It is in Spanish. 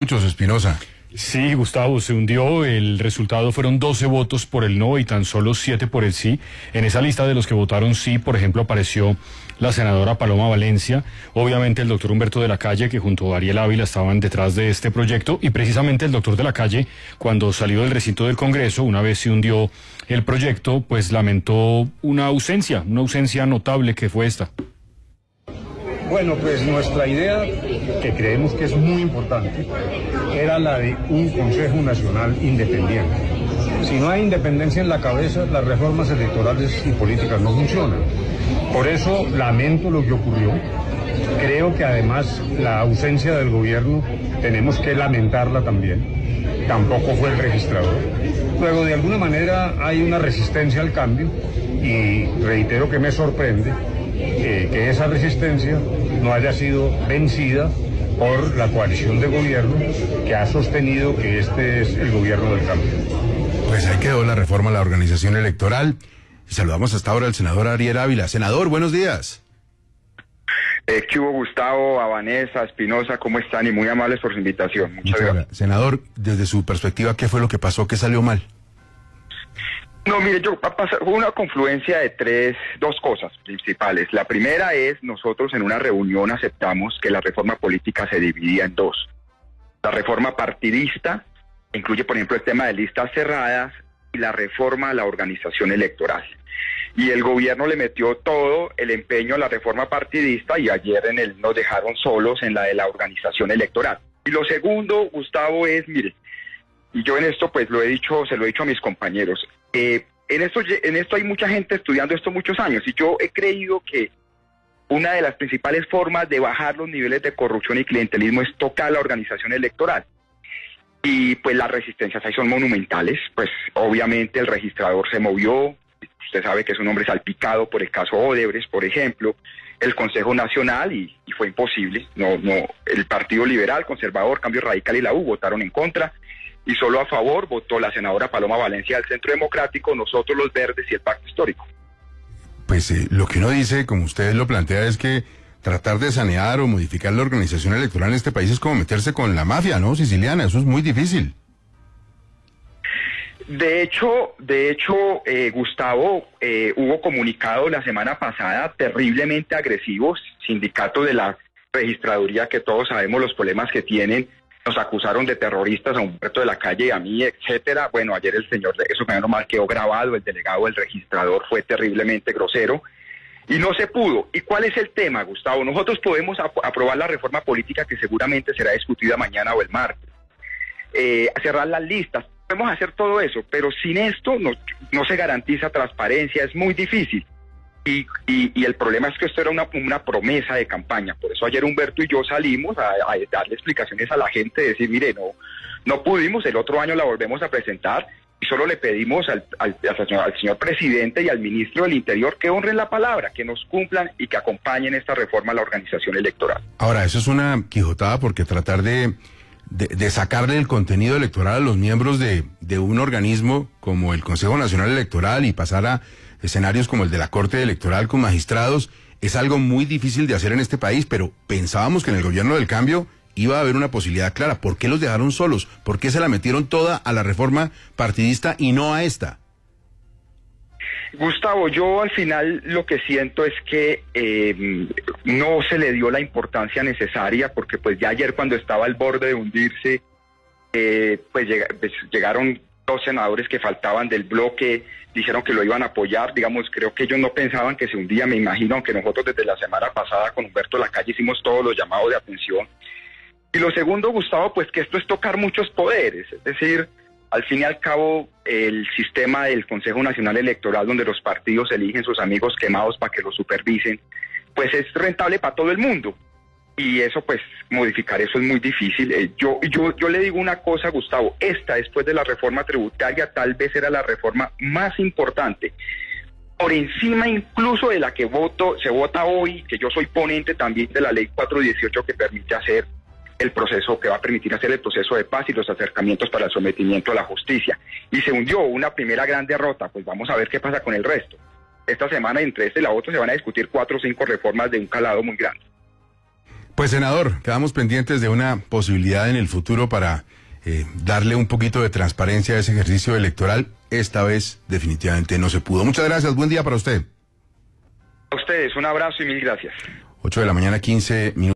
Muchos, Espinosa. Sí, Gustavo, se hundió. El resultado fueron 12 votos por el no y tan solo 7 por el sí. En esa lista de los que votaron sí, por ejemplo, apareció la senadora Paloma Valencia, obviamente el doctor Humberto de la Calle, que junto a Ariel Ávila estaban detrás de este proyecto, y precisamente el doctor de la Calle, cuando salió del recinto del Congreso, una vez se hundió el proyecto, pues lamentó una ausencia notable que fue esta. Bueno, pues nuestra idea, que creemos que es muy importante, era la de un Consejo Nacional independiente. Si no hay independencia en la cabeza, las reformas electorales y políticas no funcionan. Por eso lamento lo que ocurrió. Creo que además la ausencia del gobierno tenemos que lamentarla también. Tampoco fue el registrador. Luego, de alguna manera, hay una resistencia al cambio y reitero que me sorprende que esa resistencia no haya sido vencida por la coalición de gobierno que ha sostenido que este es el gobierno del cambio. Pues ahí quedó la reforma a la organización electoral. Y saludamos hasta ahora al senador Ariel Ávila. Senador, buenos días. ¿Qué hubo, Gustavo, a Vanessa, a Espinosa? ¿Cómo están? Y muy amables por su invitación. Muchas gracias. Senador, desde su perspectiva, ¿qué fue lo que pasó? ¿Qué salió mal? No, mire, hubo una confluencia de dos cosas principales. La primera es, nosotros en una reunión aceptamos que la reforma política se dividía en dos. La reforma partidista, incluye por ejemplo el tema de listas cerradas, y la reforma a la organización electoral. Y el gobierno le metió todo el empeño a la reforma partidista y ayer nos dejaron solos en la de la organización electoral. Y lo segundo, Gustavo, es, mire, y yo en esto pues se lo he dicho a mis compañeros, en esto hay mucha gente estudiando esto muchos años y yo he creído que una de las principales formas de bajar los niveles de corrupción y clientelismo es tocar la organización electoral. Y pues las resistencias ahí son monumentales, pues obviamente el registrador se movió, usted sabe que es un hombre salpicado por el caso Odebrecht, por ejemplo, el Consejo Nacional y fue imposible, el Partido Liberal, Conservador, Cambio Radical y la U votaron en contra. Y solo a favor votó la senadora Paloma Valencia del Centro Democrático, nosotros los Verdes y el Pacto Histórico. Pues lo que uno dice, como ustedes lo plantean, es que tratar de sanear o modificar la organización electoral en este país es como meterse con la mafia, ¿no? Siciliana, eso es muy difícil. De hecho, Gustavo, hubo comunicados la semana pasada terriblemente agresivos, sindicatos de la registraduría que todos sabemos los problemas que tienen. Nos acusaron de terroristas a Humberto de la Calle y a mí, etcétera. Bueno, ayer el señor, eso menos mal quedó grabado, el delegado del registrador fue terriblemente grosero y no se pudo. ¿Y cuál es el tema, Gustavo? Nosotros podemos aprobar la reforma política que seguramente será discutida mañana o el martes, cerrar las listas, podemos hacer todo eso, pero sin esto no se garantiza transparencia, es muy difícil. Y el problema es que esto era una promesa de campaña, por eso ayer Humberto y yo salimos a darle explicaciones a la gente, decir, mire, no pudimos, el otro año la volvemos a presentar y solo le pedimos al señor presidente y al ministro del Interior que honren la palabra, que nos cumplan y que acompañen esta reforma a la organización electoral. Ahora, eso es una quijotada porque tratar de sacarle el contenido electoral a los miembros de un organismo como el Consejo Nacional Electoral y pasar a escenarios como el de la Corte Electoral con magistrados, es algo muy difícil de hacer en este país, pero pensábamos que en el gobierno del cambio iba a haber una posibilidad clara. ¿Por qué los dejaron solos? ¿Por qué se la metieron toda a la reforma partidista y no a esta? Gustavo, yo al final lo que siento es que no se le dio la importancia necesaria, porque pues ya ayer cuando estaba al borde de hundirse, pues llegaron dos senadores que faltaban del bloque, dijeron que lo iban a apoyar, digamos, creo que ellos no pensaban que se hundía, me imagino, aunque nosotros desde la semana pasada con Humberto de la Calle hicimos todos los llamados de atención. Y lo segundo, Gustavo, pues que esto es tocar muchos poderes, es decir, al fin y al cabo, el sistema del Consejo Nacional Electoral, donde los partidos eligen sus amigos quemados para que los supervisen, pues es rentable para todo el mundo. Y eso, pues, modificar eso es muy difícil. Yo le digo una cosa, Gustavo, esta, después de la reforma tributaria, tal vez era la reforma más importante, por encima incluso de la que se vota hoy, que yo soy ponente también de la ley 418 que permite hacer el proceso, que va a permitir hacer el proceso de paz y los acercamientos para el sometimiento a la justicia. Y se hundió una primera gran derrota, pues vamos a ver qué pasa con el resto. Esta semana, entre esta y la otra, se van a discutir 4 o 5 reformas de un calado muy grande. Pues senador, quedamos pendientes de una posibilidad en el futuro para darle un poquito de transparencia a ese ejercicio electoral. Esta vez definitivamente no se pudo. Muchas gracias, buen día para usted. A ustedes, un abrazo y mil gracias. 8 de la mañana, 15 minutos.